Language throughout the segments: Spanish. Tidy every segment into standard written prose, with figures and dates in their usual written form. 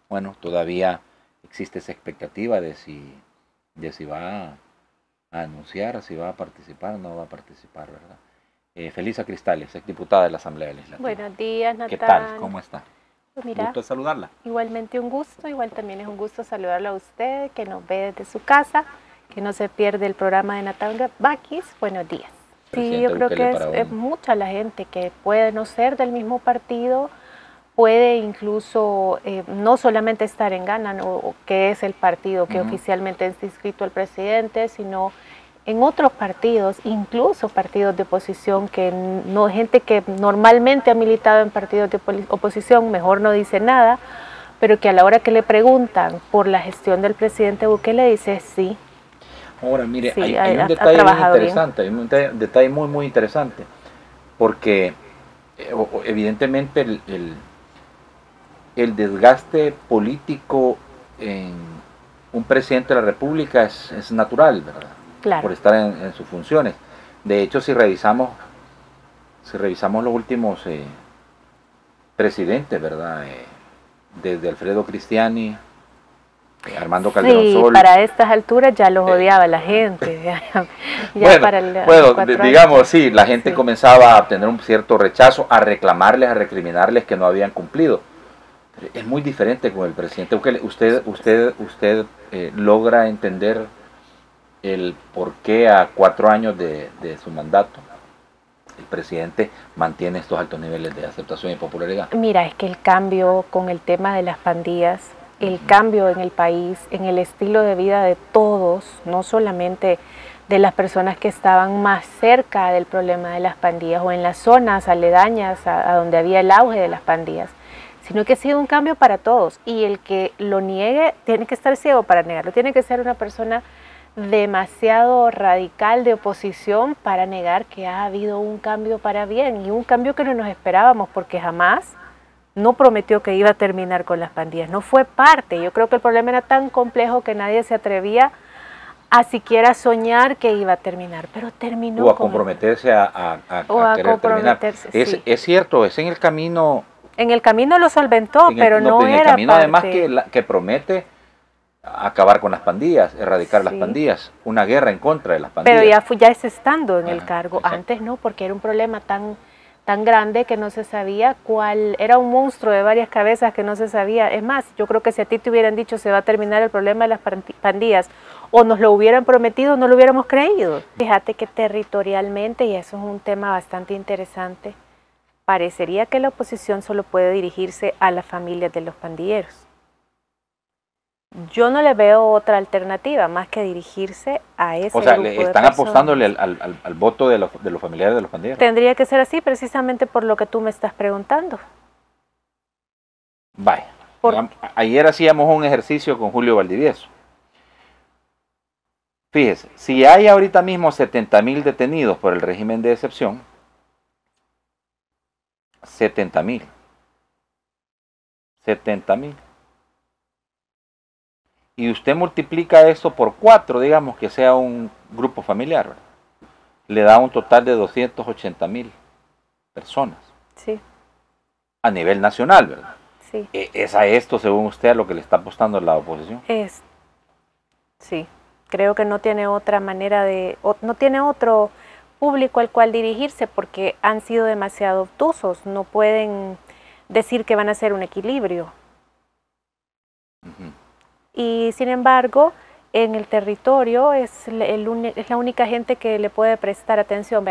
bueno, todavía existe esa expectativa de si va a anunciar, si va a participar o no va a participar, ¿verdad? Felisa Cristales, exdiputada de la Asamblea Legislativa. Buenos días, Natán. ¿Qué tal? ¿Cómo está? Pues mira, gusto de saludarla. Igualmente un gusto, igual también es un gusto saludarlo a usted, que nos ve desde su casa, que no se pierde el programa de Natán Bakis. Buenos días. Sí, yo creo que es mucha la gente que puede no ser del mismo partido, puede incluso no solamente estar en Gana, o que es el partido que oficialmente está inscrito al presidente, sino en otros partidos, incluso partidos de oposición, que no, gente que normalmente ha militado en partidos de oposición, mejor no dice nada, pero que a la hora que le preguntan por la gestión del presidente Bukele dice sí. Ahora, mire, sí, hay un detalle muy interesante, hay un detalle muy interesante, porque evidentemente el desgaste político en un presidente de la República es natural, ¿verdad? Claro. Por estar en sus funciones. De hecho, si revisamos los últimos presidentes, ¿verdad? Desde Alfredo Cristiani, Armando Calderón Sol. Para estas alturas ya los odiaba la gente. Digamos, sí, la gente comenzaba a tener un cierto rechazo, a reclamarles, a recriminarles que no habían cumplido. Pero es muy diferente con el presidente. Usted logra entender el por qué a 4 años de su mandato el presidente mantiene estos altos niveles de aceptación y popularidad. Mira, es que el cambio con el tema de las pandillas, el cambio en el país, en el estilo de vida de todos, no solamente de las personas que estaban más cerca del problema de las pandillas o en las zonas aledañas a donde había el auge de las pandillas, sino que ha sido un cambio para todos, y el que lo niegue tiene que estar ciego para negarlo, tiene que ser una persona demasiado radical de oposición para negar que ha habido un cambio para bien, y un cambio que no nos esperábamos, porque jamás no prometió que iba a terminar con las pandillas, no fue parte. Yo creo que el problema era tan complejo que nadie se atrevía a siquiera soñar que iba a terminar, pero terminó. O a comprometerse a querer terminar. Sí. Es cierto, es en el camino. En el camino lo solventó, pero no era en el camino parte. Además que promete acabar con las pandillas, erradicar las pandillas, una guerra en contra de las pandillas. Pero ya es estando en el cargo. Exacto. Antes no, porque era un problema tan grande que no se sabía cuál, era un monstruo de varias cabezas que no se sabía. Es más, yo creo que si a ti te hubieran dicho se va a terminar el problema de las pandillas, o nos lo hubieran prometido, no lo hubiéramos creído. Fíjate que territorialmente, y eso es un tema bastante interesante, parecería que la oposición solo puede dirigirse a las familias de los pandilleros. Yo no le veo otra alternativa más que dirigirse a ese grupo. O sea, le están apostándole al voto de los familiares de los pandilleros. Tendría que ser así, precisamente por lo que tú me estás preguntando. Vaya. Ayer hacíamos un ejercicio con Julio Valdivieso. Fíjese, si hay ahorita mismo 70,000 detenidos por el régimen de excepción, 70,000. Y usted multiplica eso por 4, digamos que sea un grupo familiar, ¿verdad? Le da un total de 280,000 personas. Sí. A nivel nacional, ¿verdad? Sí. ¿Es a esto, según usted, a lo que le está apostando la oposición? Sí. Creo que no tiene otra manera no tiene otro público al cual dirigirse, porque han sido demasiado obtusos. No pueden decir que van a hacer un equilibrio. Y sin embargo, en el territorio es la única gente que le puede prestar atención.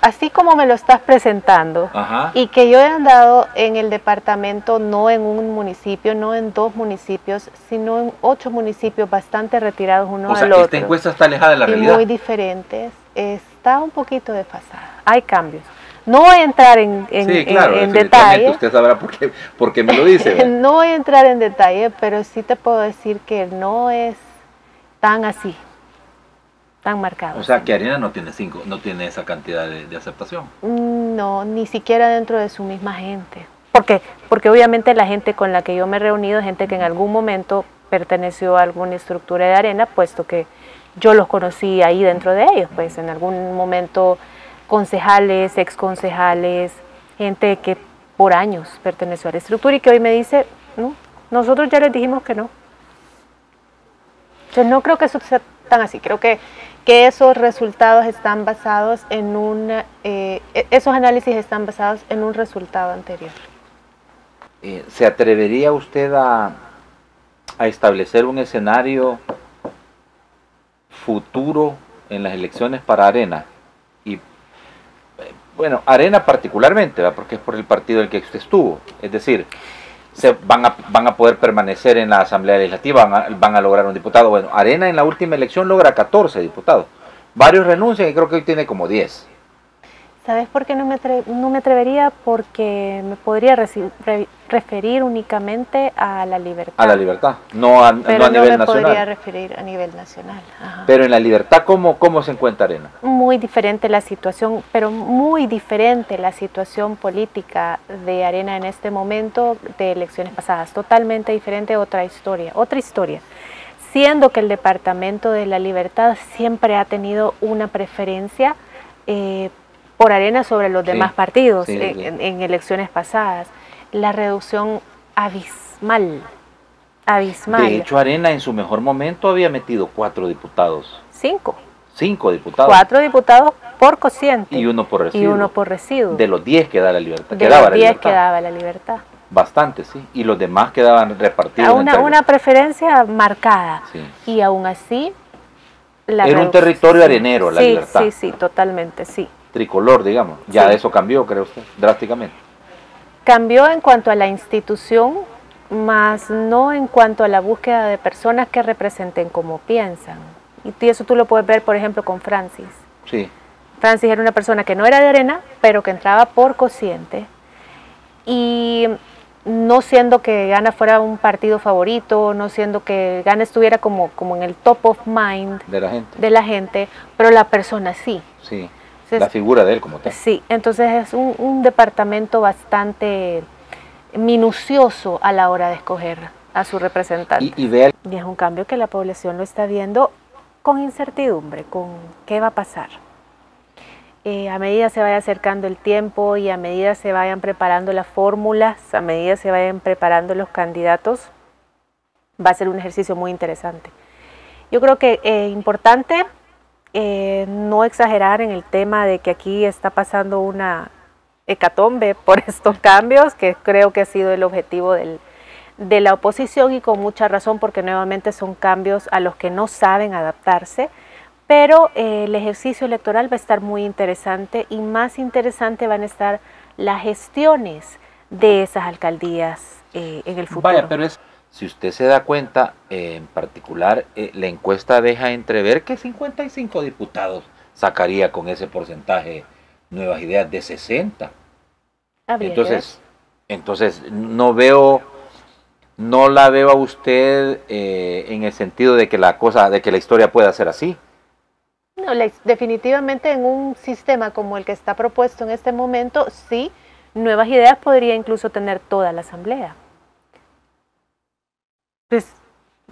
Así como me lo estás presentando, y que yo he andado en el departamento, no en un municipio, no en 2 municipios, sino en 8 municipios bastante retirados uno al otro. Esta encuesta está alejada de la realidad. Muy diferentes, está un poquito desfasada, hay cambios. No voy a entrar en detalle. Usted sabrá por qué me lo dice, ¿verdad? No voy a entrar en detalle, pero sí te puedo decir que no es tan así, tan marcado. O sea, que Arena no tiene esa cantidad de aceptación. No, ni siquiera dentro de su misma gente. ¿Por qué? Porque obviamente la gente con la que yo me he reunido es gente que en algún momento perteneció a alguna estructura de Arena, puesto que yo los conocí ahí dentro de ellos, pues en algún momento concejales, exconcejales, gente que por años perteneció a la estructura y que hoy me dice, no, Nosotros ya les dijimos que no. Yo no creo que eso sea tan así. Creo que esos resultados están basados en esos análisis están basados en un resultado anterior. ¿Se atrevería usted a establecer un escenario futuro en las elecciones para Arena? Y bueno, Arena particularmente, ¿verdad? Porque es por el partido del que usted estuvo. Es decir, van a poder permanecer en la Asamblea Legislativa, van a lograr un diputado. Bueno, Arena en la última elección logra 14 diputados. Varios renuncian y creo que hoy tiene como 10. ¿Sabes por qué no me atrevería? Porque me podría referir únicamente a la libertad. A la libertad, no a nivel nacional. Pero no me podría referir a nivel nacional. Ajá. Pero en la libertad, ¿cómo se encuentra Arena? Muy diferente la situación, pero muy diferente la situación política de Arena en este momento de elecciones pasadas. Totalmente diferente, otra historia. Siendo que el Departamento de la Libertad siempre ha tenido una preferencia por Arena sobre los demás partidos en elecciones pasadas. La reducción abismal. De hecho, Arena en su mejor momento había metido 4 diputados. 5 diputados. 4 diputados por cociente. Y uno por residuo. De los 10 que da la libertad. Quedaba la libertad. Bastante, sí. Y los demás quedaban repartidos. Una preferencia marcada. Sí. Y aún así... Era un territorio arenero, la libertad. Sí, totalmente, sí. Tricolor, digamos. Ya eso cambió, creo usted, drásticamente. Cambió en cuanto a la institución, más no en cuanto a la búsqueda de personas que representen como piensan. Y eso tú lo puedes ver, por ejemplo, con Francis. Sí. Francis era una persona que no era de Arena, pero que entraba por cociente. Y no siendo que Gana fuera un partido favorito, no siendo que Gana estuviera como en el top of mind de la gente, pero la persona sí. Sí. Entonces, la figura de él como tal. Sí, entonces es un departamento bastante minucioso a la hora de escoger a su representante. Y es un cambio que la población lo está viendo con incertidumbre, con qué va a pasar. A medida se vaya acercando el tiempo y a medida se vayan preparando las fórmulas, a medida se vayan preparando los candidatos, va a ser un ejercicio muy interesante. Yo creo que es importante no exagerar en el tema de que aquí está pasando una hecatombe por estos cambios, que creo que ha sido el objetivo de la oposición y con mucha razón, porque nuevamente son cambios a los que no saben adaptarse, pero el ejercicio electoral va a estar muy interesante y más interesante van a estar las gestiones de esas alcaldías en el futuro. Vaya, pero si usted se da cuenta, en particular, la encuesta deja entrever que 55 diputados sacaría con ese porcentaje Nuevas Ideas de 60. Entonces no la veo a usted en el sentido de que la historia pueda ser así. No, definitivamente en un sistema como el que está propuesto en este momento, sí, Nuevas Ideas podría incluso tener toda la asamblea. Pues,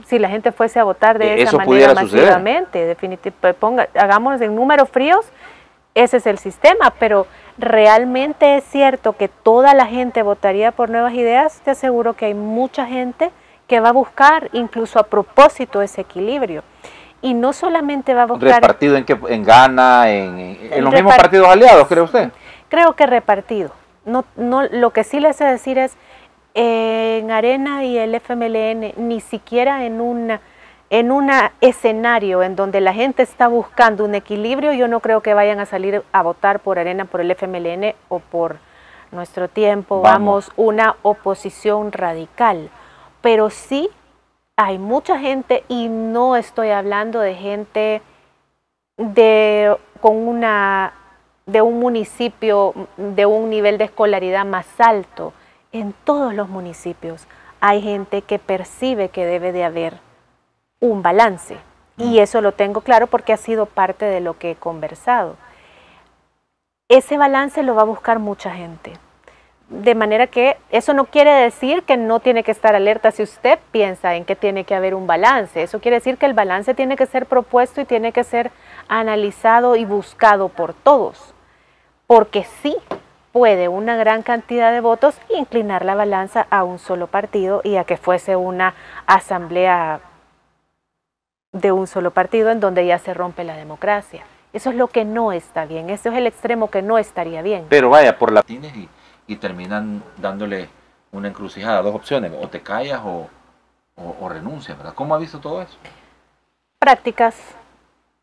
si la gente fuese a votar de esa manera masivamente, hagamos en números fríos, ese es el sistema, pero realmente es cierto que toda la gente votaría por Nuevas Ideas. Te aseguro que hay mucha gente que va a buscar incluso a propósito ese equilibrio. Y no solamente va a buscar... ¿Repartido en Gana, en los mismos partidos aliados, cree usted? Creo que repartido. No, lo que sí les sé decir es, en Arena y el FMLN, ni siquiera en un escenario en donde la gente está buscando un equilibrio, yo no creo que vayan a salir a votar por Arena, por el FMLN o por Nuestro Tiempo, vamos una oposición radical. Pero sí hay mucha gente, y no estoy hablando de gente de un municipio de un nivel de escolaridad más alto. En todos los municipios hay gente que percibe que debe de haber un balance, y eso lo tengo claro porque ha sido parte de lo que he conversado. Ese balance lo va a buscar mucha gente, de manera que eso no quiere decir que no tiene que estar alerta si usted piensa en que tiene que haber un balance. Eso quiere decir que el balance tiene que ser propuesto y tiene que ser analizado y buscado por todos, porque sí puede una gran cantidad de votos inclinar la balanza a un solo partido y a que fuese una asamblea de un solo partido en donde ya se rompe la democracia. Eso es lo que no está bien, eso es el extremo que no estaría bien. Pero vaya, por la y terminan dándole una encrucijada, dos opciones, o te callas o renuncias, ¿verdad? ¿Cómo ha visto todo eso? Prácticas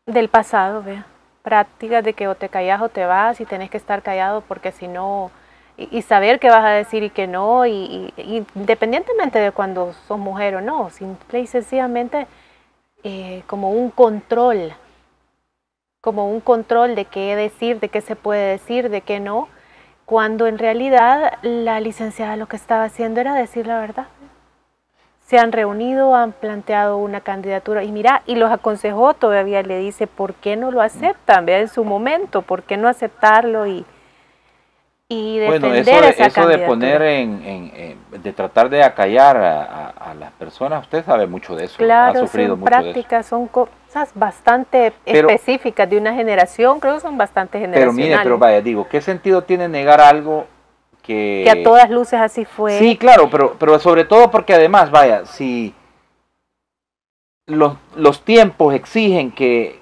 del pasado, vea. Prácticas de que o te callas o te vas y tenés que estar callado porque si no, y saber qué vas a decir y que no, y independientemente de cuando sos mujer o no, simple y sencillamente como un control de qué decir, de qué se puede decir, de qué no, cuando en realidad la licenciada lo que estaba haciendo era decir la verdad. Se han reunido, han planteado una candidatura y mira, y los aconsejó, todavía le dice, ¿por qué no lo aceptan? Vea en su momento, ¿por qué no aceptarlo y defender bueno, esa eso candidatura? de poner de tratar de acallar a las personas, usted sabe mucho de eso, claro, ha sufrido son mucho prácticas, de eso. son cosas bastante específicas de una generación, creo que son bastante generacionales. Pero mire, pero vaya, digo, ¿qué sentido tiene negar algo que a todas luces así fue? Sí, claro, pero sobre todo porque además, vaya, si los tiempos exigen que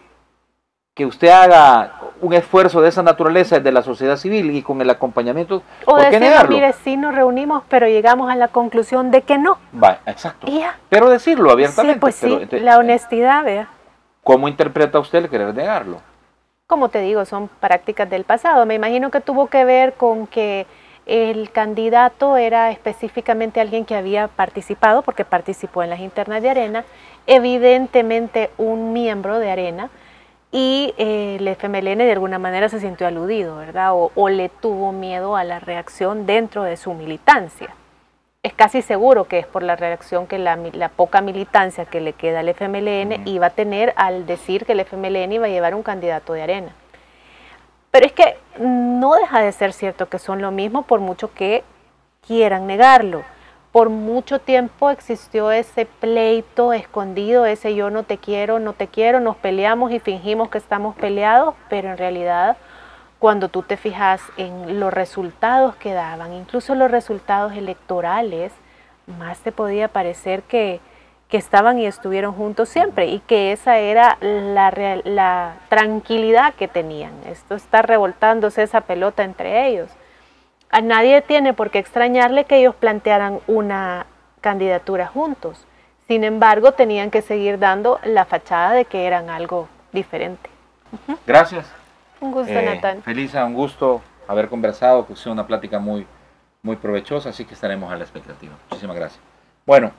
usted haga un esfuerzo de esa naturaleza desde la sociedad civil y con el acompañamiento, o ¿por qué negarlo? Mire, sí nos reunimos, pero llegamos a la conclusión de que no. Vaya, exacto. Ya. Pero decirlo abiertamente. Sí, pues pero, sí, la honestidad, vea. ¿Cómo interpreta usted el querer negarlo? Como te digo, son prácticas del pasado. Me imagino que tuvo que ver con que el candidato era específicamente alguien que había participado, porque participó en las internas de Arena, evidentemente un miembro de Arena, y el FMLN de alguna manera se sintió aludido, ¿verdad? O le tuvo miedo a la reacción dentro de su militancia. Es casi seguro que es por la reacción que la poca militancia que le queda al FMLN iba a tener al decir que el FMLN iba a llevar un candidato de Arena. Pero es que no deja de ser cierto que son lo mismo por mucho que quieran negarlo. Por mucho tiempo existió ese pleito escondido, ese yo no te quiero, nos peleamos y fingimos que estamos peleados, pero en realidad cuando tú te fijas en los resultados que daban, incluso los resultados electorales, más te podía parecer que estaban y estuvieron juntos siempre y que esa era la tranquilidad que tenían. Esto está revoltándose esa pelota entre ellos. A nadie tiene por qué extrañarle que ellos plantearan una candidatura juntos. Sin embargo, tenían que seguir dando la fachada de que eran algo diferente. Gracias. Un gusto, Natán. Felisa, un gusto haber conversado, que sea una plática muy provechosa, así que estaremos a la expectativa. Muchísimas gracias. Bueno.